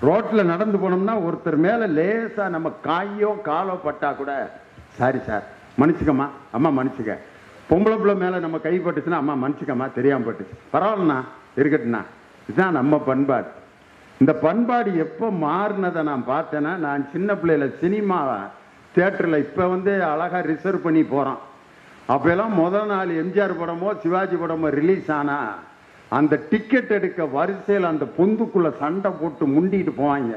ரோட்டில் நடந்து போனோம்னா ஒருத்தர் மேலே லேசாக நம்ம கையோ காலோ பட்டா கூட சாரி சார் மன்னிச்சுக்கம்மா, அம்மா மன்னிச்சுக்க. பொம்பளை பிள்ளை மேலே நம்ம கை பட்டுச்சுன்னா அம்மா மன்னிச்சுக்கம்மா தெரியாமல் பட்டுச்சு, பரவாயில்லண்ணா இருக்கட்டுண்ணா. இதுதான் நம்ம பண்பாடு. இந்த பண்பாடு எப்போ மாறினதை நான் பார்த்தேன்னா, நான் சின்ன பிள்ளையில சினிமா தியேட்டரில் இப்போ அழகாக ரிசர்வ் பண்ணி போகிறோம். அப்போல்லாம் முதல் நாள் எம்ஜிஆர் படமோ சிவாஜி படமோ ரிலீஸ் ஆனால் அந்த டிக்கெட் எடுக்க வரிசையில் அந்த பொந்துக்குள்ளே சண்டை போட்டு முண்டிட்டு போவாங்க.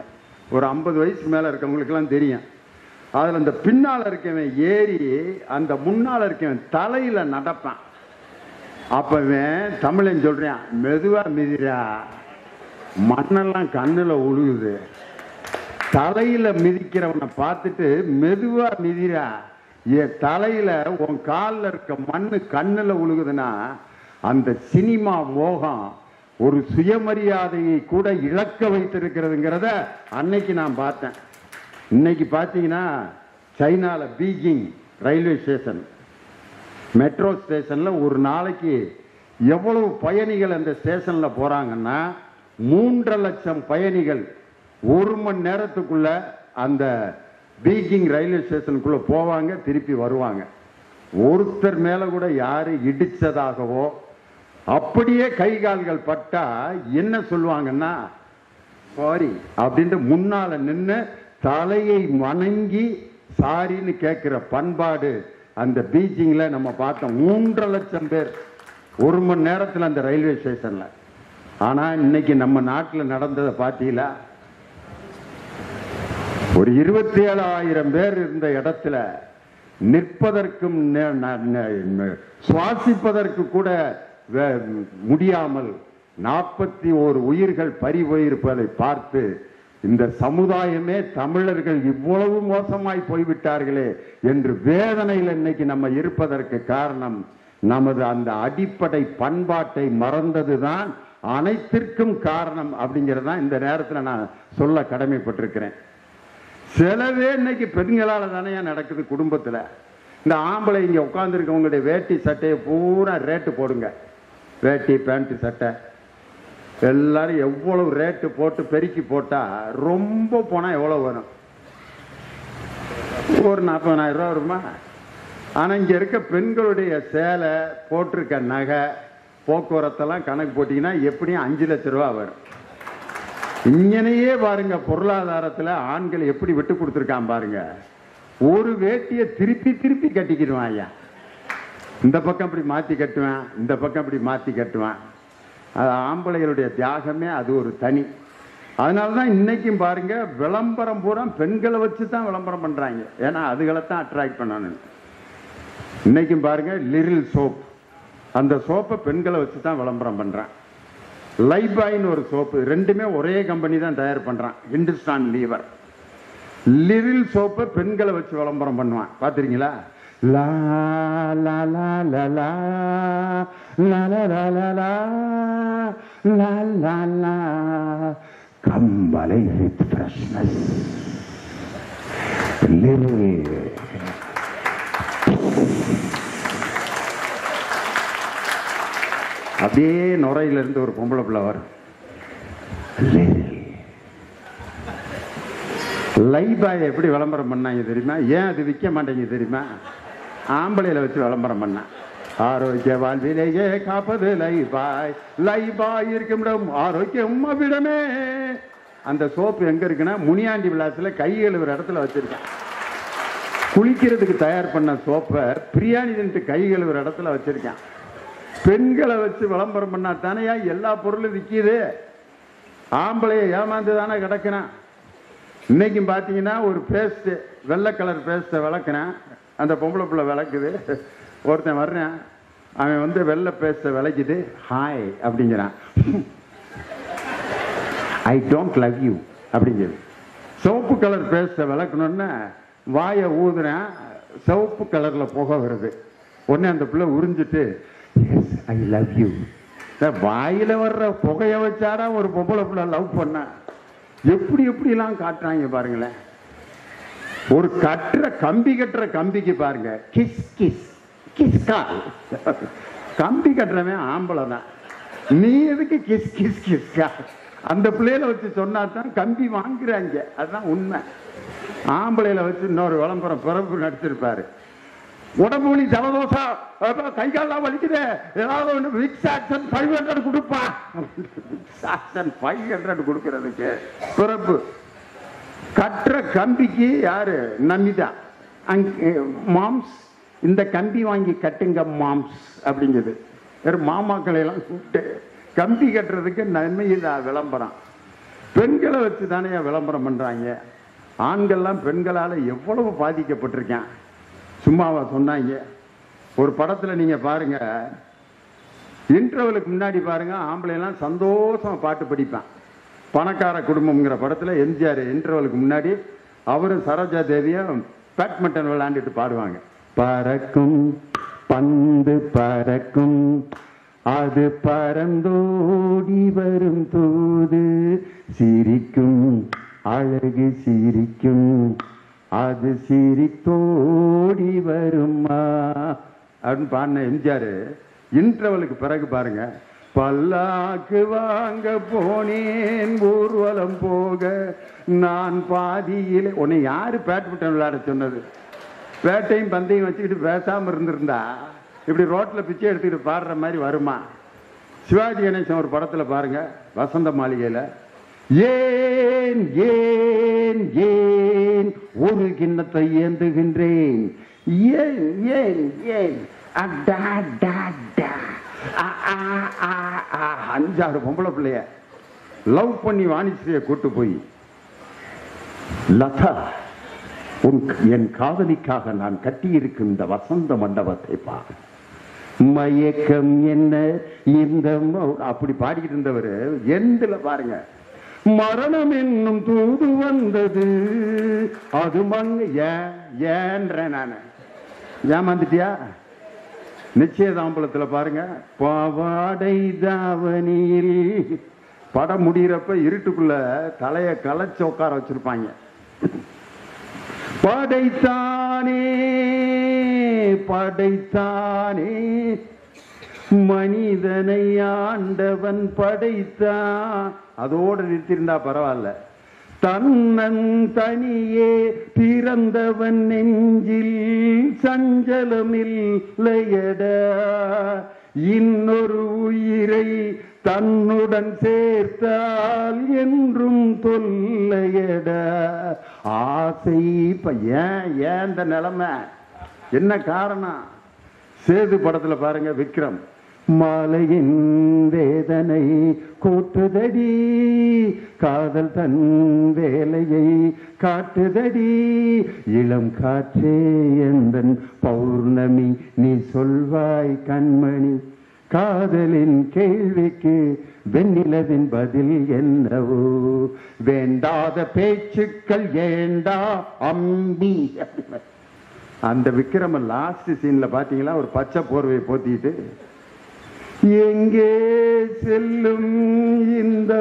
ஒரு 50 வயசுக்கு மேலே இருக்கவங்களுக்கெல்லாம் தெரியும். அதில் அந்த பின்னால் இருக்கவன் ஏறி அந்த முன்னால் இருக்கவன் தலையில் நடப்பான். அப்பவன் தமிழன் சொல்கிறான், மெதுவாக மிதிரா, மண்ணெல்லாம் கண்ணில் உழுகுது. தலையில் மிதிக்கிறவனை பார்த்துட்டு மெதுவா மிதிரா, என் தலையில உன் காலில் இருக்க மண்ணு கண்ணில் உழுகுதுன்னா அந்த சினிமா மோகம் ஒரு சுயமரியாதையை கூட இழக்க வைத்திருக்கிறதுங்கிறத அன்னைக்கு நான் பார்த்தேன். இன்னைக்கு பார்த்தீங்கன்னா சைனால பீஜிங் ரயில்வே ஸ்டேஷன் மெட்ரோ ஸ்டேஷன்ல ஒரு நாளைக்கு எவ்வளவு பயணிகள் அந்த ஸ்டேஷன்ல போறாங்கன்னா 3.5 லட்சம் பயணிகள் 1 மணி நேரத்துக்குள்ள அந்த பீஜிங் ரயில்வே ஸ்டேஷனுக்குள்ள போவாங்க, திருப்பி வருவாங்க. ஒருத்தர் மேல கூட யாரு இடிச்சதாகவோ அப்படியே கை கால்கள் பட்டா என்ன சொல்லுவாங்கன்னா சாரி அப்படின்ட்டு முன்னால நின்று தலையை வணங்கி சாரின்னு கேட்கிற பண்பாடு அந்த பீஜிங்ல நம்ம பார்த்தோம். 3.5 லட்சம் பேர் 1 மணி நேரத்தில் அந்த ரயில்வே ஸ்டேஷன்ல. ஆனா இன்னைக்கு நம்ம நாட்டில் நடந்ததை பார்த்தீங்களா? ஒரு 27,000 பேர் இருந்த இடத்துல நிற்பதற்கும் சுவாசிப்பதற்கு கூட முடியாமல் 41 உயிர்கள் பறிபோயிருப்பதை பார்த்து இந்த சமுதாயமே தமிழர்கள் இவ்வளவு மோசமாய் போய்விட்டார்களே என்று வேதனையில் இன்னைக்கு நம்ம இருப்பதற்கு காரணம் நமது அந்த அடிப்படை பண்பாட்டை மறந்ததுதான் அனைத்திற்கும் காரணம் அப்படிங்கிறதான் இந்த நேரத்தில் நான் சொல்ல கடமைப்பட்டிருக்கிறேன். சிலவே இன்னைக்கு பெண்களால தானே நடக்குது குடும்பத்தில். இந்த ஆம்பளை இங்கே உட்காந்துருக்கவங்களுடைய வேட்டி சட்டையை பூரா ரேட்டு போடுங்க. வேட்டி பேண்ட் சட்டை எல்லாரும் எவ்வளவு ரேட்டு போட்டு பெருக்கி போட்டா ரொம்ப போனா எவ்வளவு வரும்? ஒரு 40,000 ரூபா வருமா? ஆனா இங்க இருக்க பெண்களுடைய சேலை போட்டிருக்க நகை போக்குவரத்தெல்லாம் கணக்கு போட்டீங்கன்னா எப்படியும் 5 லட்சம் ரூபா வரும். இங்கனையே பாருங்க, பொருளாதாரத்தில் ஆண்கள் எப்படி விட்டு கொடுத்துருக்கான் பாருங்க. ஒரு வேட்டியை திருப்பி திருப்பி கட்டிக்கிடுவான். ஐயா இந்த பக்கம் இப்படி மாத்தி கட்டுவேன், இந்த பக்கம் இப்படி மாத்தி கட்டுவேன். அது ஆம்பளைகளுடைய தியாகமே அது ஒரு தனி. அதனாலதான் இன்னைக்கும் பாருங்க விளம்பரம் பூரா பெண்களை வச்சு தான் விளம்பரம் பண்றாங்க. ஏன்னா அதுகளை தான் அட்ராக்ட் பண்ணணும். இன்னைக்கும் பாருங்க லிரில் சோப், அந்த சோப்பை பெண்களை வச்சு தான் விளம்பரம் பண்றான். லைபாய்னு ஒரு சோப்பு, ரெண்டுமே ஒரே கம்பெனி தான் தயார் பண்றான், இந்துஸ்தான் லீவர். லிரில் சோப்பை பெண்களை வச்சு விளம்பரம் பண்ணுவான், பாத்துறீங்களா? லா லா லா லா லா லா லா லா லா லா லா லா கம்பளை வித் ஃப்ரெஷ்னஸ் லிரில். அப்படியே நுரையில இருந்து ஒரு பொம்பளை பிள்ளை வரும். லைபாய் எப்படி விளம்பரம் பண்ணாங்க தெரியுமா? ஏன் அது விற்க மாட்டேங்க தெரியுமா? ஆம்பளையில வச்சு விளம்பரம் பண்ண. ஆரோக்கிய வாழ்விலேயே காப்பது லைபாய், லைபாய் இருக்கும் இடம் ஆரோக்கியம் அவ்விடமே. அந்த சோப்பு எங்க இருக்குன்னா முனியாண்டி விலாசத்துல கை கழுவுற இடத்துல வச்சிருக்கேன். குளிக்கிறதுக்கு தயார் பண்ண சோப்பை பிரியாணி தின்ட்டு கை கழுவுற இடத்துல வச்சிருக்கேன். பெண்களை வச்சு விளம்பரம் பண்ணா தானே எல்லா பொருளும் விற்கிது. ஆம்பளைய ஏமாந்து தானே கிடக்கிறான். இன்னைக்கும் பார்த்தீங்கன்னா ஒரு பேஸ்ட், வெள்ளை கலர் பேஸ்ட்டை விளக்குறேன், அந்த பொம்பளை பிள்ளை விளக்குது. ஒருத்தன் வர்றேன், அவன் வெள்ளை பேஸ்ட்டை விளக்குது, ஹாய் அப்படிங்கிறான். ஐ டோன்ட் லவ் யூ அப்படிங்கிறது. சிவப்பு கலர் பேஸ்ட்டை விளக்கணும்னா வாயை ஊதுறேன், சிவப்பு கலர்ல புகை வருது. உடனே அந்த பிள்ளை உறிஞ்சிட்டு எஸ் ஐ லவ் யூ. வாயில வர்ற புகைய வச்சாரா ஒரு பொம்பளை பிள்ளை லவ் பண்ண? எப்படி எப்படிலாம் காட்டுறாங்க பாருங்களேன். ஒரு கம்பி கட்டுற கம்பிக்கு பாருங்க கிஸ் கிஸ் கிஸ்கா. கம்பி கட்டுறவன் ஆம்பளை தான். நீ எதுக்கு கிஸ் கிஸ் கிஸ்கா? அந்த பிள்ளையில வச்சு சொன்னா தான் கம்பி வாங்குறாங்க. அதுதான் உண்மை. ஆம்பளையில வச்சு இன்னொரு விளம்பரம் பிறப்பு நடிச்சிருப்பாரு. உடம்பு வலி, ஜலதோஷம், கை கால்லாம் வலிக்குது, ஏதாவது ஒன்று விக்ஸ் ஆக்ஷன் 500 கொடுப்பா. விக்ஸ் ஆக்ஷன் 500 கொடுக்கறதுக்கு பிறப்பு. கட்டுற கம்பிக்கு யாரு? நமிதா. மாம்ஸ், இந்த கம்பி வாங்கி கட்டுங்க மாம்ஸ் அப்படிங்குது. மாமாக்களை எல்லாம் கூப்பிட்டு கம்பி கட்டுறதுக்கு நன்மைதான் விளம்பரம். பெண்களை வச்சு தானே விளம்பரம் பண்றாங்க. ஆண்கள்லாம் பெண்களால எவ்வளவு பாதிக்கப்பட்டிருக்கேன். சும்மாவா சொன்னாங்க? ஒரு படத்துல நீங்க பாருங்க, இன்டர்வலுக்கு முன்னாடி பாருங்க, ஆம்பளை எல்லாம் சந்தோஷமா பாட்டு படிப்பான். பணக்கார குடும்பம்ங்கிற படத்துல எம்ஜிஆர் இன்டர்வலுக்கு முன்னாடி அவரும் சரோஜா தேவியும் பேட்மிண்டன் விளையாண்டுட்டு பாடுவாங்க. பறக்கும் பந்து பறக்கும், அது பறந்தோடி வரும் தூது, சிரிக்கும் அழகு சிரிக்கும், அது சிரித்தோடி வருமா அப்படின்னு பாடின எம்ஜிஆர் இன்டர்வலுக்கு பிறகு பாருங்க, பல்லாக்கு வாங்க போனேன் ஊர்வலம் போக நான் பாதியில். உன்னை யாரு பேட்மிண்டன் விளையாட சொன்னது? பேட்டையும் பந்தையும் வச்சுக்கிட்டு பேசாம இருந்திருந்தா இப்படி ரோட்ல பிச்சை எடுத்துக்கிட்டு பாடுற மாதிரி வருமா? சிவாஜி கணேசன் ஒரு படத்துல பாருங்க, வசந்த மாளிகையில, ஏன் ஏன் ஏன் ஒரு கிண்ணத்தை ஏந்துகின்றேன், ஏன் ஏன் ஏன் 5-6 பொம்பளை பிள்ளைய லவ் பண்ணி வாணிஸ்ரீயை கூட்டு போய், லதா என் காதலிக்காக நான் கட்டியிருக்கும் இந்த வசந்த மண்டபத்தை பார், மயக்கம் என்ன இந்த அப்படி பாடிக்கிட்டு இருந்தவர் எண்டுல பாருங்க, மரணம் என்னும் தூது வந்தது, அது மங்க ஏன்ற நானு ஏமாந்துட்டியா? நிச்சயதாம்பலத்துல பாருங்க, பாவாடை தாவணியில் படம் முடிகிறப்ப இருட்டுக்குள்ள தலைய களைச்சு உட்கார வச்சிருப்பாங்க. படைத்தானே படைத்தானே மனிதனை ஆண்டவன் படைத்தான். அதோடு நிறுத்திருந்தா பரவாயில்ல. தன்னன் தனியே பிறந்தவன் நெஞ்சில் சஞ்சலமில்லையடா, இன்னொரு உயிரை தன்னுடன் சேர்த்தால் என்றும் தொல்லையடா. ஆசை ஏன் இந்த நிலைமை? என்ன காரணம்? சேது படத்துல பாருங்க, விக்ரம், மாலையின் வேதனை கூட்டுதடி, காதல் தன் வேலையை காட்டுதடி, இளம் காற்றே எந்தன் பௌர்ணமி நீ சொல்வாய் கண்மணி, காதலின் கேள்விக்கு வெண்ணிலவின் பதில் என்னவோ, வேண்டாத பேச்சுக்கள் ஏண்டா அம்பி. அந்த விக்ரம லாஸ்ட் சீன்ல பாத்தீங்களா, ஒரு பச்சை போர்வையை போத்திட்டு, எங்கே செல்லும் இந்த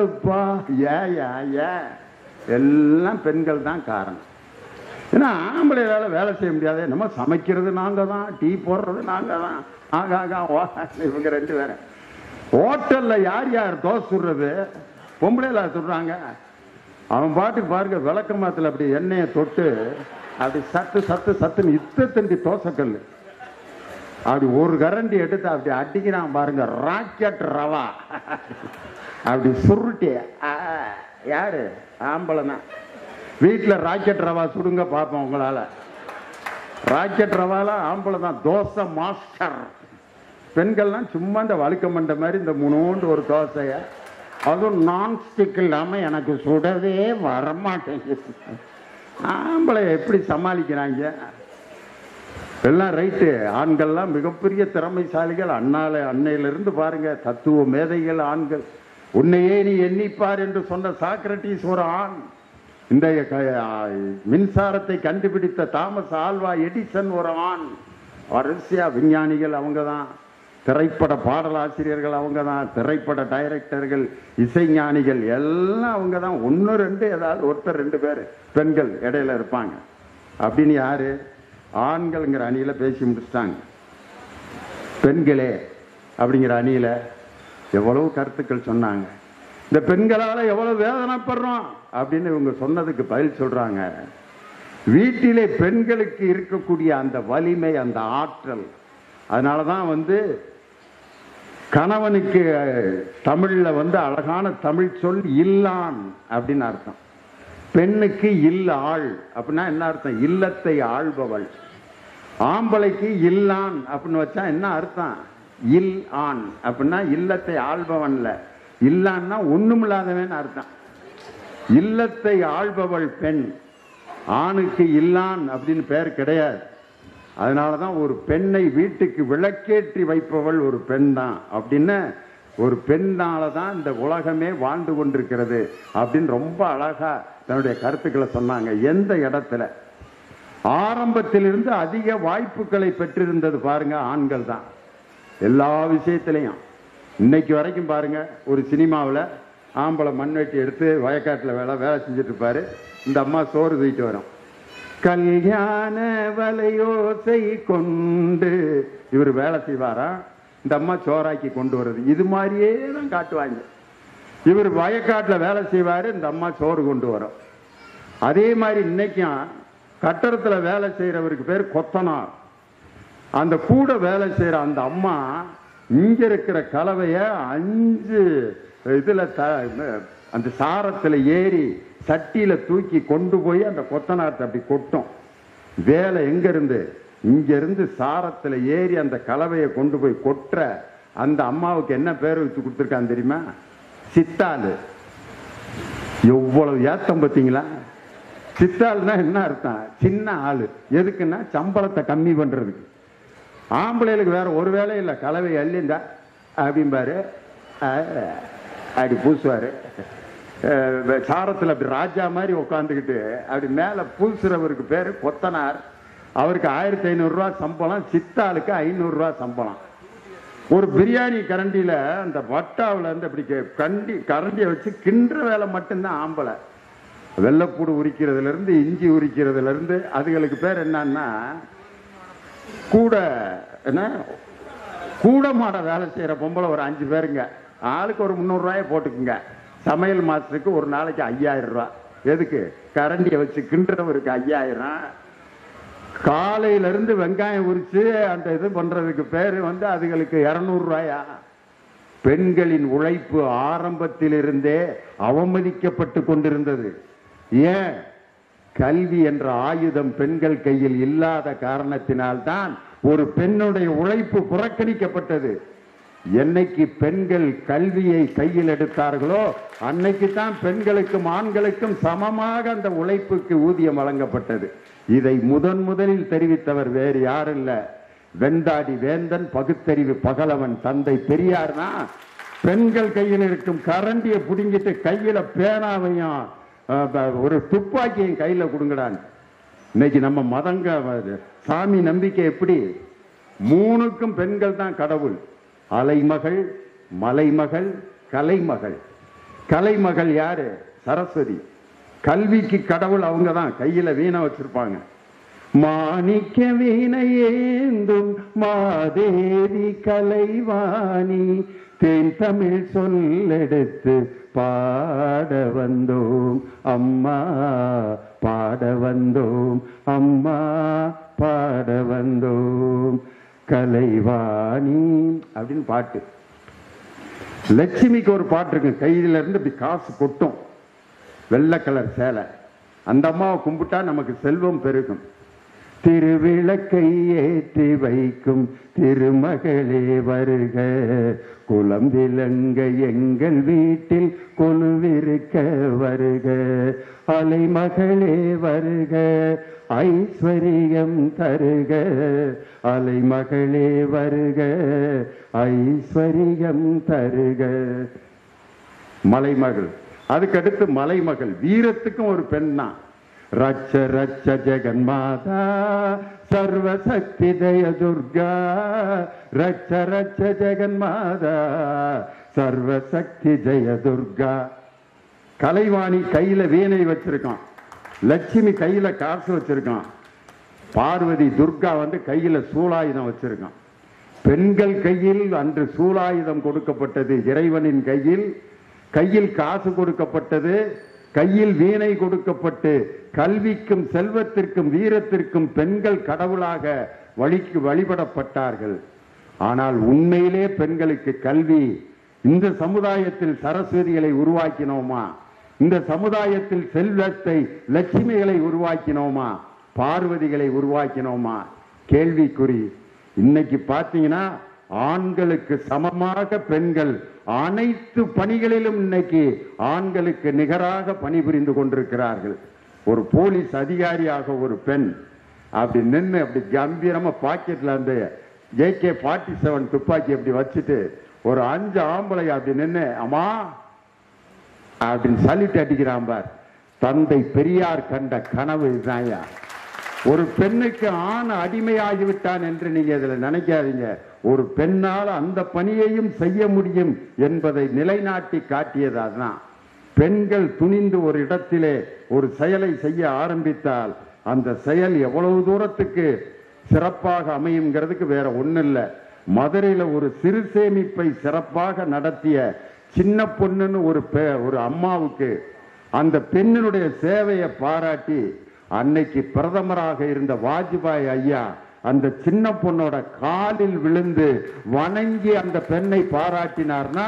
எல்லாம் பெண்கள் தான் காரணம். ஏன்னா ஆம்பளையால வேலை செய்ய முடியாது. நம்ம சமைக்கிறது நாங்க தான், டீ போடுறது நாங்க தான். இவங்க 2 பேரும் ஹோட்டல்ல யார் யார் தோசை சுடுறது? பொம்பளையில சுடுறாங்க. அவன் பாட்டுக்கு பாருங்க, விளக்கமாத்துல அப்படி எண்ணெயை தொட்டு அப்படி சத்து சத்து சத்துன்னு 2 தோசைக்கல் அப்படி ஒரு கரண்டி எடுத்து அப்படி அடிக்கிறான் பாருங்க, ராக்கெட் ரவா அப்படி சுருட்டி. யாரு? ஆம்பளைனா. வீட்டுல ராக்கெட் ரவா சுடுங்க பார்ப்போம் உங்களால. ராக்கெட் ரவால ஆம்பளை தான் தோசை மாஸ்டர். பெண்கள்லாம் சும்மா இந்த வழுக்க மண்ட மாதிரி இந்த 3 ஒரு தோசைய, அதுவும் நான்ஸ்டிக் இல்லாம எனக்கு சுடவே வரமாட்டேங்குது. ஆம்பளை எப்படி சமாளிக்கிறாங்க? எல்லாம் ரைட்டு. ஆண்கள்லாம் மிகப்பெரிய திறமைசாலிகள். அன்னையிலிருந்து பாருங்க, தத்துவ மேதைகள் ஆண்கள். உன்னையே நீ எண்ணிப்பார் என்று சொன்ன சாக்ரட்டிஸ் ஒரு ஆண். இந்த மின்சாரத்தை கண்டுபிடித்த தாமஸ் ஆல்வா எடிசன் ஒரு ஆண். வரிசையா விஞ்ஞானிகள் அவங்க தான். திரைப்பட பாடலாசிரியர்கள் அவங்க தான். திரைப்பட டைரக்டர்கள், இசைஞானிகள் எல்லாம் அவங்க தான். 1 2 ஏதாவது ஒருத்தர் 2 பேர் பெண்கள் இடையில இருப்பாங்க. அப்படின்னு யாரு? ஆண்கள்ங்கிற அணியில பேசி முடிச்சிட்டாங்க. பெண்களே அப்படிங்கிற அணியில எவ்வளவு கருத்துக்கள் சொன்னாங்க. இந்த பெண்களால எவ்வளவு வேதனைப்படுறோம் அப்படின்னு இவங்க சொன்னதுக்கு பதில் சொல்றாங்க. வீட்டிலே பெண்களுக்கு இருக்கக்கூடிய அந்த வலிமை, அந்த ஆற்றல். அதனாலதான் கணவனுக்கு தமிழ்ல அழகான தமிழ் சொல் இல்லான் அப்படின்னு அர்த்தம். பெண்ணுக்கு இல்லாள் அப்படின்னா என்ன அர்த்தம்? இல்லத்தை ஆள்பவள். ஆம்பளைக்கு இல்லான் அப்படின்னு வச்சா என்ன அர்த்தம்? இல் ஆண் அப்படின்னா இல்லத்தை ஆள்பவன்ல. இல்லான்னா ஒண்ணுமில்லாதவன் அர்த்தம். இல்லத்தை ஆள்பவள் பெண். ஆணுக்கு இல்லான் அப்படின்னு பெயர் கிடையாது. அதனாலதான் ஒரு பெண்ணை வீட்டுக்கு விளக்கேற்றி வைப்பவள் ஒரு பெண் தான் அப்படின்னு, ஒரு பெண்ணாலதான் இந்த உலகமே வாழ்ந்து கொண்டிருக்கிறது அப்படின்னு ரொம்ப அழகா தன்னுடைய கருத்துக்களை சொன்னாங்க. எந்த இடத்துல ஆரம்பத்திலிருந்து அதிக வாய்ப்புகளை பெற்றிருந்தது பாருங்க, ஆண்கள் தான் எல்லா விஷயத்திலையும். இன்னைக்கு வரைக்கும் பாருங்க, ஒரு சினிமாவில் ஆம்பளை மண்வெட்டி எடுத்து வயக்காட்டில் வேலை செஞ்சுட்டு இருப்பாரு. இந்த அம்மா சோறு தூக்கிட்டு வரும். கல்யாண வலையோசை கொண்டு இவர் வேலை செய்வாரா, இந்த அம்மா சோறாக்கி கொண்டு வருது. இது மாதிரியே தான் காட்டுவாங்க. இவர் வயக்காட்டில் வேலை செய்வாரு, இந்த அம்மா சோறு கொண்டு வரும். அதே மாதிரி இன்னைக்கும் கட்டடத்தில் வேலை செய்யறவருக்கு பேர் கொத்தனார். அந்த கூட வேலை செய்யற அந்த அம்மா இங்க இருக்கிற கலவைய 5 இதுல அந்த சாரத்துல ஏறி சட்டியில தூக்கி கொண்டு போய் அந்த கொத்தனார்ட்ட அப்படி கொட்டும். வேலை எங்க இருந்து? இங்க இருந்து சாரத்துல ஏறி அந்த கலவையை கொண்டு போய் கொட்டுற அந்த அம்மாவுக்கு என்ன பேர் வச்சு கொடுத்துருக்கான்னு தெரியுமா? சித்தாளு. எவ்வளவு ஏத்தம் பார்த்தீங்களா? சித்தாளுனா என்ன அர்த்தம்? சின்ன ஆளு. எதுக்குன்னா சம்பளத்தை கம்மி பண்றதுக்கு. ஆம்பளைகளுக்கு வேற ஒரு வேலை இல்லை, கலவை அள்ளிந்தா அப்படிம்பாரு, அப்படி பூசுவாரு. சாரத்தில் அப்படி ராஜா மாதிரி உட்காந்துக்கிட்டு அப்படி மேல பூசுறவருக்கு பேரு கொத்தனார். அவருக்கு 1500 ரூபா சம்பளம், சித்தாளுக்கு 500 ரூபா சம்பளம். ஒரு பிரியாணி கரண்டியில அந்த வட்டாவில் இருந்து அப்படி கரண்டியை வச்சு கிண்டுற வேலை மட்டும்தான் ஆம்பளை. வெள்ளைப்பூடு உரிக்கிறதுல இருந்து இஞ்சி உரிக்கிறதுல இருந்து அதுகளுக்கு பேர் என்னன்னா கூட மாட வேலை செய்யற பொம்பளை ஒரு 5 பேருங்க. ஆளுக்கு ஒரு 300 ரூபாய போட்டுக்குங்க. சமையல் மாஸ்டருக்கு ஒரு நாளைக்கு 5000 ரூபாய். எதுக்கு? கரண்டியை வச்சு கிண்டுறவருக்கு 5000. காலையில இருந்து வெங்காயம் உரிச்சு அந்த இது பண்றதுக்கு பேரு அதுகளுக்கு 200 ரூபாயா. பெண்களின் உழைப்பு ஆரம்பத்திலிருந்தே அவமதிக்கப்பட்டு கொண்டிருந்தது. ஏன்? கல்வி என்ற ஆயுதம் பெண்கள் கையில் இல்லாத காரணத்தினால்தான் ஒரு பெண்ணுடைய உழைப்பு புறக்கணிக்கப்பட்டது. என்னைக்கு பெண்கள் கல்வியை கையில் எடுத்தார்களோ அன்னைக்கு தான் பெண்களுக்கும் ஆண்களுக்கும் சமமாக அந்த உழைப்புக்கு ஊதியம் வழங்கப்பட்டது. இதை முதலில் தெரிவித்தவர் வேறு யாரும் இல்ல, வெண்டாடி வேந்தன், பகுத்தறிவு பகலவன் தந்தை பெரியார்னா. பெண்கள் கையில் இருக்கும் கரண்டியை புடுங்கிட்டு கையில பேனாவையும் ஒரு துப்பாக்கியும் கையில கொடுங்கடான். இன்னைக்கு நம்ம மதங்க சாமி நம்பிக்கை எப்படி? 3க்கும் பெண்கள் தான் கடவுள். அலைமகள், மலைமகள், கலைமகள். கலைமகள் யாரு? சரஸ்வதி. கல்விக்கு கடவுள் அவங்க தான். கையில வீணை வச்சிருப்பாங்க. மாணிக்க வீணையேந்தும் மாதேவி கலைவாணி, தேன் தமிழ் சொல்லெடுத்து பாட வந்தோம் அம்மா, பாட வந்தோம் அம்மா, பாட வந்தோம் கலைவாணி அப்படின்னு பாட்டு. லட்சுமிக்கு ஒரு பாட்டு இருக்கு. கையில இருந்து இப்படி காசு கொட்டும், வெள்ளை கலர் சேலை. அந்த அம்மாவை கும்பிட்டா நமக்கு செல்வம் பெருகும். திருவிளக்கை ஏற்றி வைக்கும் திருமகளே வருக, குலம் விளங்க எங்கள் வீட்டில் கொலுவிருக்க வருக, அலைமகளே வருக ஐஸ்வரியம் தருக, அலைமகளே வருக ஐஸ்வரியம் தருக. மலைமகள். அதுக்கடுத்து மலைமகள். வீரத்துக்கும் ஒரு பெண் தான். ரச்ச ரச்ச ஜெகன்மாதா சர்வசக்தி ஜெய துர்கா, ரச்ச ரச்ச ஜெகன்மாதா சர்வசக்தி ஜெய துர்கா. கலைவாணி கையில வீணை வச்சிருக்கான், லட்சுமி கையில காசு வச்சிருக்கான், பார்வதி துர்கா கையில சூலாயுதம் வச்சிருக்கான். பெண்கள் கையில் அன்று சூலாயுதம் கொடுக்கப்பட்டது. இறைவனின் கையில் கையில் காசு கொடுக்கப்பட்டது, கையில் வீணை கொடுக்கப்பட்டு கல்விக்கும் செல்வத்திற்கும் வீரத்திற்கும் பெண்கள் கடவுளாக வழிபடப்பட்டார்கள். ஆனால் உண்மையிலே பெண்களுக்கு கல்வி, இந்த சமுதாயத்தில் சரஸ்வதிகளை உருவாக்கினோமா? இந்த சமுதாயத்தில் செல்வத்தை லட்சுமிகளை உருவாக்கினோமா? பார்வதிகளை உருவாக்கினோமா? கேள்விக்குறி. இன்னைக்கு பாத்தீங்கன்னா ஆண்களுக்கு சமமாக பெண்கள் அனைத்து பணிகளிலும் இன்னைக்கு ஆண்களுக்கு நிகராக பணிபுரிந்து கொண்டிருக்கிறார்கள். ஒரு போலீஸ் அதிகாரியாக ஒரு பெண் அப்படி நின்று அப்படி கம்பீரமா பாக்கெட்ல அந்த AK-47 துப்பாக்கி அப்படி வச்சுட்டு ஒரு 5 ஆம்பளை அப்படி நின்று அம்மா அப்படின்னு சல்யூட் அடிக்கிறான் பார். தந்தை பெரியார் கண்ட கனவு இதுதான்யா. ஒரு பெண்ணுக்கு ஆண் அடிமையாகிவிட்டான் என்று நீங்க இதுல நினைக்காதீங்க. ஒரு பெண்ணால் அந்த பணியையும் செய்ய முடியும் என்பதை நிலைநாட்டி காட்டியது அதுதான். பெண்கள் துணிந்து ஒரு இடத்திலே ஒரு செயலை செய்ய ஆரம்பித்தால் அந்த செயல் எவ்வளவு தூரத்துக்கு சிறப்பாக அமையுங்கிறதுக்கு வேற ஒண்ணு இல்ல. மதுரையில ஒரு சிறு சேமிப்பை சிறப்பாக நடத்திய சின்ன பொண்ணுன்னு ஒரு அம்மாவுக்கு அந்த பெண்ணினுடைய சேவையை பாராட்டி அன்னைக்கு பிரதமராக இருந்த வாஜ்பாய் ஐயா அந்த சின்ன பொண்ணோட காலில் விழுந்து வணங்கி அந்த பெண்ணை பாராட்டினார்னா,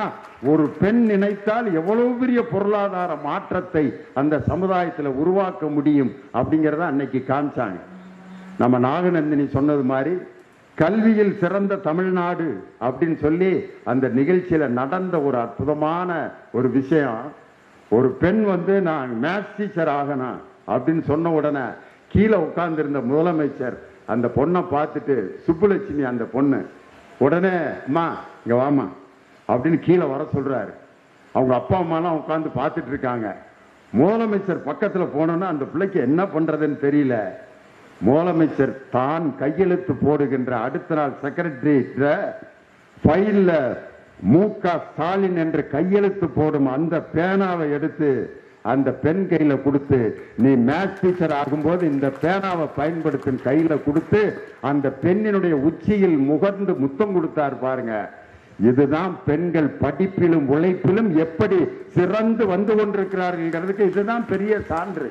ஒரு பெண் நினைத்தால் எவ்வளவு பெரிய பொருளாதார மாற்றத்தை அந்த சமுதாயத்தில் உருவாக்க முடியும் அப்படிங்கறத அன்னைக்கு காமிச்சாங்க. நம்ம நாகநந்தினி சொன்னது மாதிரி கல்வியில் சிறந்த தமிழ்நாடு அப்படின்னு சொல்லி அந்த நிகழ்ச்சியில நடந்த ஒரு அற்புதமான ஒரு விஷயம். ஒரு பெண் நான் மேத்ஸ் டீச்சர் ஆகணும் அப்படின்னு சொன்ன உடனே கீழே உட்கார்ந்து இருந்த முதலமைச்சர் அந்த பொண்ணை பார்த்துட்டு, சுப்புலட்சுமி அந்த பொண்ணு, உடனே அம்மா இங்க வாமா அப்படின்னு கீழே வர சொல்றாரு. அவங்க அப்பா அம்மாலாம் உட்கார்ந்து பார்த்துட்டு இருக்காங்க. முதலமைச்சர் பக்கத்துல போனோன்னா அந்த பிள்ளைக்கு என்ன பண்றதுன்னு தெரியல. முதலமைச்சர் தான் கையெழுத்து போடுகின்ற அடுத்த நாள் செக்ரட்டரி ஃபைல்ல மு.க. ஸ்டாலின் என்று கையெழுத்து போடும் அந்த பேனாவை எடுத்து அந்த பெண் கையில கொடுத்து, நீ மேத்ஸ் டீச்சர் ஆகும்போது இந்த பேனாவை பயன்படுத்தும் கையில கொடுத்து அந்த பெண்ணினுடைய உச்சியில் முகர்ந்து முத்தம் கொடுத்தார் பாருங்க. இதுதான் பெண்கள் படிப்பிலும் உழைப்பிலும் எப்படி சிறந்து வந்து கொண்டிருக்கிறார்கள். இதுதான் பெரிய சான்று.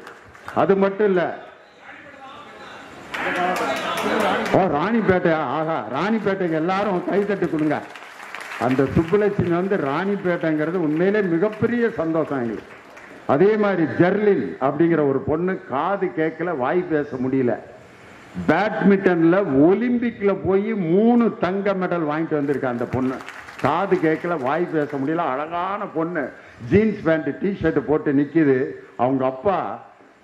அது மட்டும் இல்ல, ராணிப்பேட்டை, ஆகா ராணிப்பேட்டைக்கு எல்லாரும் கைத்தட்டு கொடுங்க. அந்த சுப்புலட்சுமி ராணிப்பேட்டைங்கிறது உண்மையிலே மிகப்பெரிய சந்தோஷம் எங்களுக்கு. அதே மாதிரி ஜெர்லின் அப்படிங்கிற ஒரு பொண்ணு காது கேட்கல, வாய் பேச முடியல. பேட்மிண்டன்ல ஒலிம்பிக்ல போய் 3 தங்க மெடல் வாங்கிட்டு வந்திருக்க அந்த பொண்ணு. காது கேட்கல, வாய் பேச முடியல, அழகான பொண்ணு. ஜீன்ஸ் பேண்ட் டிஷர்ட் போட்டு நிக்குது. அவங்க அப்பா,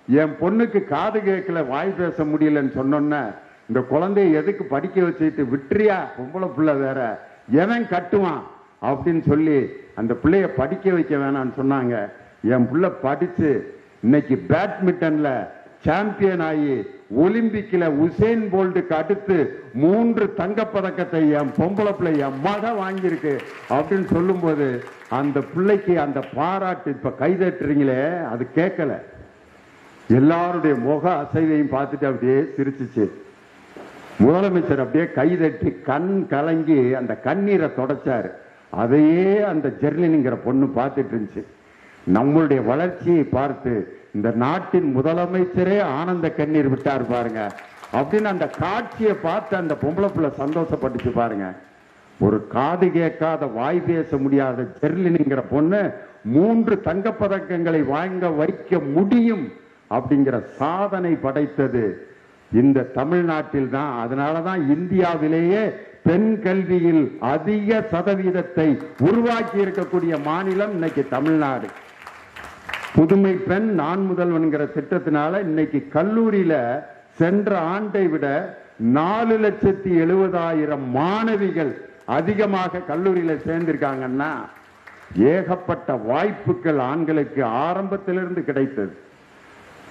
என் பொண்ணுக்கு காது கேட்கல வாய் பேச முடியலன்னு சொன்னோன்ன, இந்த குழந்தைய எதுக்கு படிக்க வச்சுட்டு விட்டுறியா, பொம்பளை பிள்ளை வேற, எவன் கட்டுவான் அப்படின்னு சொல்லி அந்த பிள்ளைய படிக்க வைக்க வேணான்னு சொன்னாங்க. என் பிள்ளை படிச்சு இன்னைக்கு பேட்மிண்டன்ல சாம்பியன் ஆகி ஒலிம்பிக்ல உசேன் போல்ட்டுக்கு அடுத்து 3 தங்கப்பதக்கத்தை என் பொம்பளை பிள்ளை என் மக வாங்கியிருக்கு அப்படின்னு சொல்லும் போது அந்த பிள்ளைக்கு அந்த பாராட்டு இப்ப கைதட்டுறீங்களே அது கேட்கல. எல்லாருடைய முக அசைவையும் பார்த்துட்டு அப்படியே சிரிச்சிச்சு. முதலமைச்சர் அப்படியே கைதட்டி கண் கலங்கி அந்த கண்ணீரை தொடச்சாரு. அதையே அந்த ஜெர்லின்ங்கிற பொண்ணு பார்த்துட்டு இருந்துச்சு. நம்மளுடைய வளர்ச்சியை பார்த்து இந்த நாட்டின் முதலமைச்சரே ஆனந்த கண்ணீர் விட்டார் பாருங்க அப்படின்னு அந்த காட்சியை பார்த்து அந்த பொம்பளை பிள்ளை சந்தோஷப்பட்டுச்சு பாருங்க. ஒரு காது கேட்காத வாய் பேச முடியாத ஜெர்லின்ங்கிற பொண்ணு 3 தங்கப்பதக்கங்களை வாங்க வைக்க முடியும் அப்படிங்கிற சாதனை படைத்தது இந்த தமிழ்நாட்டில் தான். அதனாலதான் இந்தியாவிலேயே பெண் கல்வியில் அதிக சதவீதத்தை உருவாக்கி இருக்கக்கூடிய மாநிலம் இன்னைக்கு தமிழ்நாடு. புதுமை பெண் நான் முதல்வன்கிற திட்டத்தினால இன்னைக்கு கல்லூரியில சென்ற ஆண்டை விட 4,70,000 மாணவிகள் அதிகமாக கல்லூரியில சேர்ந்திருக்காங்கன்னா ஏகப்பட்ட வாய்ப்புகள் ஆண்களுக்கு ஆரம்பத்திலிருந்து கிடைத்தது.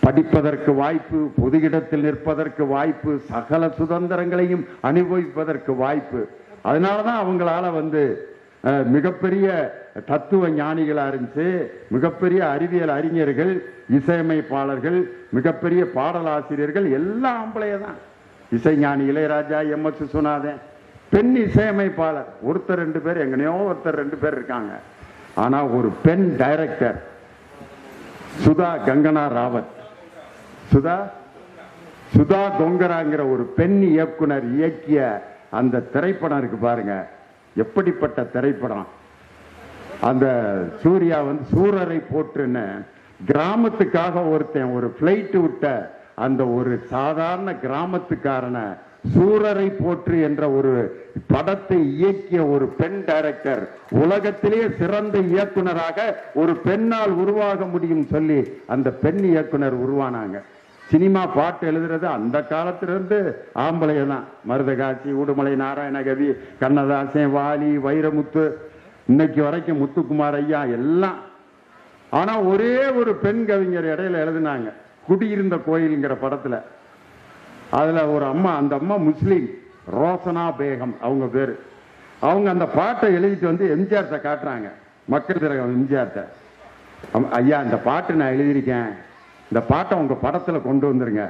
படிப்பதற்கு வாய்ப்பு, பொது இடத்தில் நிற்பதற்கு வாய்ப்பு, சகல சுதந்திரங்களையும் அனுபவிப்பதற்கு வாய்ப்பு. அதனாலதான் அவங்களால மிகப்பெரிய தத்துவ ஞானிகளா இருந்துச்சு, மிகப்பெரிய அறிவியல் அறிஞர்கள், இசையமைப்பாளர்கள், மிகப்பெரிய பாடலாசிரியர்கள் எல்லாம் ஆம்பளைய தான். இசைஞானி இளையராஜா, MS விஸ்வநாதன், பெண் இசையமைப்பாளர் ஒருத்தர் 2 பேர், எங்கனையோ ஒருத்தர் 2 பேர் இருக்காங்க. ஆனா ஒரு பெண் டைரக்டர் சுதா கங்கனா ராவத், சுதா கொங்கராங்கிற ஒரு பெண் இயக்குனர் இயக்கிய அந்த திரைப்படம் இருக்கு பாருங்க, எப்படிப்பட்ட திரைப்படம். அந்த சூர்யா வந்து சூரரை போற்றுன்னு கிராமத்துக்காக ஒருத்தன் ஒரு பிளைட் விட்ட அந்த ஒரு சாதாரண கிராமத்துக்காரன சூரரை போற்று என்ற ஒரு படத்தை இயக்கிய ஒரு பெண் டைரக்டர் உலகத்திலேயே சிறந்த இயக்குனராக ஒரு பெண்ணால் உருவாக முடியும் சொல்லி அந்த பெண் இயக்குனர் உருவானாங்க. சினிமா பாட்டு எழுதுறது அந்த காலத்திலிருந்து ஆம்பளைய தான். மருதகாட்சி, உடுமலை நாராயணகவி, கண்ணதாசன், வாலி, வைரமுத்து, இன்னைக்கு வரைக்கும் முத்துக்குமார் ஐயா எல்லாம். ஆனா ஒரே ஒரு பெண் கவிஞர் இடையில எழுதினாங்க, குடியிருந்த கோயில்ங்கிற படத்துல. அதுல ஒரு அம்மா, அந்த அம்மா முஸ்லீம், ரோசனா பேகம் அவங்க பேரு. அவங்க அந்த பாட்டை எழுதிட்டு வந்து எம்ஜிஆர்ட்ட காட்டுறாங்க, மக்கள் திலகம் எம்ஜிஆர்ட்ட. ஐயா இந்த பாட்டு நான் எழுதியிருக்கேன், இந்த பாட்டை உங்க படத்துல கொண்டு வந்துருங்க.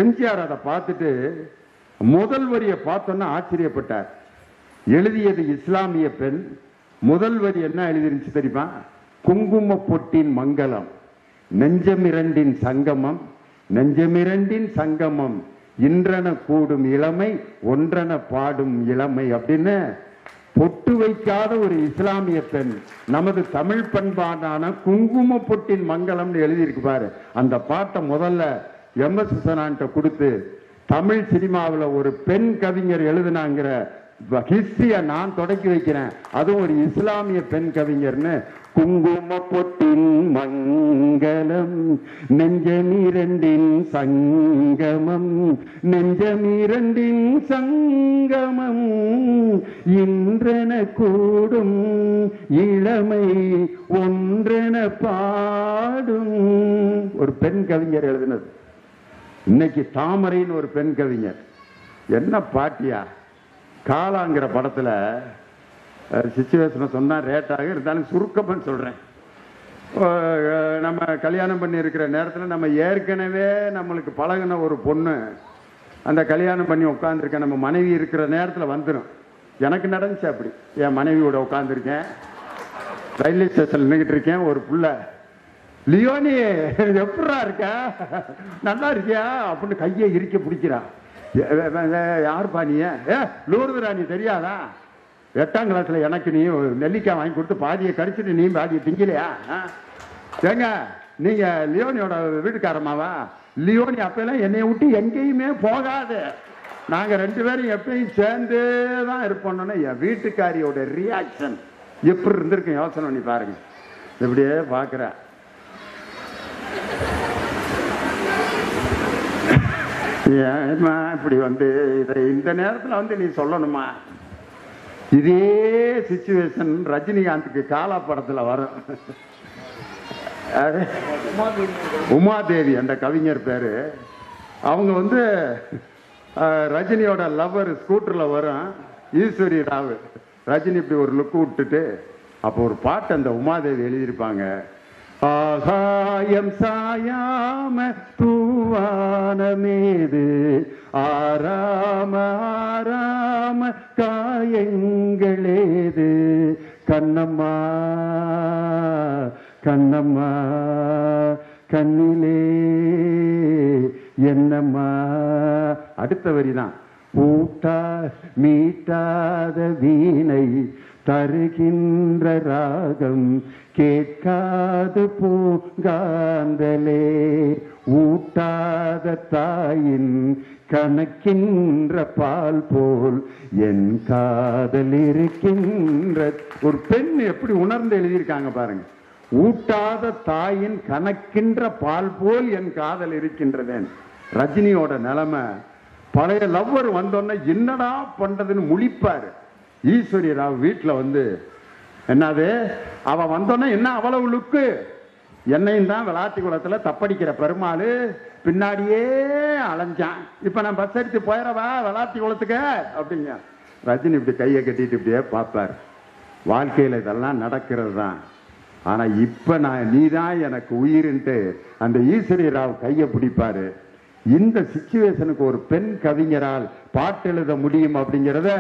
எம்ஜிஆர் அதை பார்த்துட்டு முதல் வரியை பார்த்தோன்னா ஆச்சரியப்பட்டார். எழுதியது இஸ்லாமிய பெண். முதல் வரி என்ன எழுதிருந்துச்சு தெரியுமா? குங்கும பொட்டின் மங்களம், நெஞ்சமிரண்டின் சங்கமம், நெஞ்சமிரண்டின் சங்கமம், இன்றன கூடும் இளமை, ஒன்றன பாடும் இளமை அப்படின்னு பொட்டு வைக்காத ஒரு இஸ்லாமிய பெண் நமது தமிழ் பண்பாடான குங்கும பொட்டின் மங்களம்னு எழுதியிருக்கு பாரு. அந்த பாட்டை முதல்ல MS சுசனான்ட்ட கொடுத்து தமிழ் சினிமாவில் ஒரு பெண் கவிஞர் எழுதினாங்கிற ஹிஸ்டரிய நான் தொடக்கி வைக்கிறேன். அதுவும் ஒரு இஸ்லாமிய பெண் கவிஞர்னு. குங்கும பொட்டின் மங்களம், நெஞ்சமிரண்டின் சங்கமம், நெஞ்சமிரண்டின் சங்கமம், இன்றென கூடும் இளமை, ஒன்றென பாடும். ஒரு பெண் கவிஞர் எழுதினது. இன்னைக்கு தாமரைன்னு ஒரு பெண் கவிஞர். என்ன பாட்டியா? காலாங்கிற படத்துல சிச்சுவேஷனை சொன்னா ரேட்டாக இருந்தாலும் சுருக்கமாக சொல்றேன். நம்ம கல்யாணம் பண்ணி இருக்கிற நேரத்தில் நம்ம ஏற்கனவே நம்மளுக்கு பழகின ஒரு பொண்ணு அந்த கல்யாணம் பண்ணி உட்காந்துருக்க நம்ம மனைவி இருக்கிற நேரத்தில் வந்துடும். எனக்கு நடந்துச்சு அப்படி. என் மனைவியோட உட்காந்துருக்கேன், ரயில்வே ஸ்டேஷன் நின்றுட்டு இருக்கேன். ஒரு புள்ள, லியோனி எப்படா இருக்க, நல்லா இருக்கியா அப்படின்னு கையை இறுக்க பிடிக்கிறா. யாருப்பா நீ? லூர்து ராணி தெரியாதா? 8ஆம் கிளாஸ்ல எனக்கு நீ நெல்லிக்காய் வாங்கி கொடுத்து பாதியை கடிச்சிட்டு நீ பாதியை திங்கலையா? ஏங்க நீங்க லியோனியோட வீட்டுக்காரமாவா? லியோனி அப்பெல்லாம் என்னைய விட்டு எங்கேயுமே போகாது, நாங்க 2 பேரும் எப்பயும் சேர்ந்து தான் இருப்போம்னு என் வீட்டுக்காரியோட ரியாக்ஷன் எப்படி இருந்திருக்கு யோசனை பண்ணி பாருங்க. இப்படியே பாக்குற ஏமா இப்படி வந்து இதை இந்த நேரத்தில் வந்து நீ சொல்லணுமா? இதே சிச்சுவேஷன் ரஜினிகாந்துக்கு காலா படத்துல வரும். உமாதேவி அந்த கவிஞர் பேரு. அவங்க வந்து ரஜினியோட லவர் ஸ்கூட்டர்ல வரும். ஈஸ்வரி ராவ் ரஜினி இப்படி ஒரு லுக் விட்டுட்டு அப்போ ஒரு பாட்டு அந்த உமாதேவி எழுதியிருப்பாங்க. ஆகாயம் சாயாம தூவானமேது, ஆராம ஆராம காயங்களேது, கண்ணம்மா கண்ணம்மா கண்ணிலே என்னம்மா. அடுத்த வரிதான், ஊட்டா மீட்டாத வீணை தருகின்ற ராகம் கேட்காது பூங்காந்தலே, ஊட்டாத தாயின் கணக்கின்ற பால் போல் என் காதல் இருக்கின்ற. ஒரு பெண் எப்படி உணர்ந்து எழுதியிருக்காங்க பாருங்க. ஊட்டாத தாயின் கணக்கின்ற பால் போல் என் காதல் இருக்கின்றதேன். ரஜினியோட நிலைமை. பழைய லவ்வர் வந்தோன்னா என்னடா பண்றதுன்னு முழிப்பாரு. ஈஸ்வரி ராவ் வீட்டுல வந்து என்னது அவ வந்தோன்னா என்ன அவ்வளவு லுக்கு, என்னையும் தான் விளாத்தி குளத்துல தப்படிக்கிற பெருமாள் பின்னாடியே அலைஞ்சான், இப்ப நான் பஸ் எடுத்து போயிடவா விளாத்தி குளத்துக்கு அப்படிங்க. ரஜினி இப்படி கையை கட்டிட்டு இப்படியே பார்ப்பார். வாழ்க்கையில இதெல்லாம் நடக்கிறது தான். ஆனா இப்ப நான் நீதான் எனக்கு உயிர்ன்ட்டு அந்த ஈஸ்வரி ராவ் கையை பிடிப்பாரு. இந்த சிச்சுவேஷனுக்கு ஒரு பெண் கவிஞரால் பாட்டு எழுத முடியும் அப்படிங்கிறத,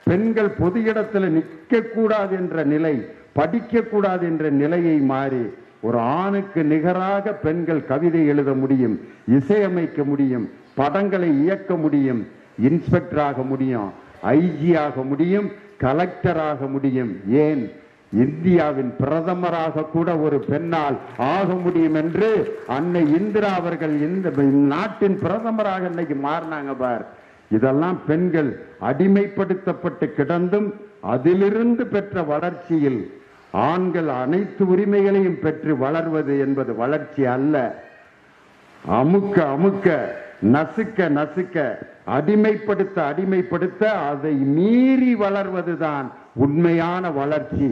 பெண்கள் பொது இடத்துல நிற்க கூடாது என்ற நிலை, படிக்க கூடாது என்ற நிலையை மாறி ஒரு ஆணுக்கு நிகராக பெண்கள் கவிதை எழுத முடியும், இசையமைக்க முடியும், படங்களை இயக்க முடியும், இன்ஸ்பெக்டர் ஆக முடியும், ஐஜி ஆக முடியும், கலெக்டர் ஆக முடியும், ஏன் இந்தியாவின் பிரதமராக கூட ஒரு பெண்ணால் ஆக முடியும் என்று அன்னை இந்திரா அவர்கள் இந்த நாட்டின் பிரதமராக இன்னைக்கு மாறினாங்க பார். இதெல்லாம் பெண்கள் அடிமைப்படுத்தப்பட்டு கிடந்தும் அதிலிருந்து பெற்ற வளர்ச்சியில் ஆண்கள் அனைத்து உரிமைகளையும் பெற்று வளர்வது என்பது வளர்ச்சி அல்ல. அமுக்க அமுக்க, நசுக்க நசுக்க, அடிமைப்படுத்த அடிமைப்படுத்த அதை மீறி வளர்வதுதான் உண்மையான வளர்ச்சி.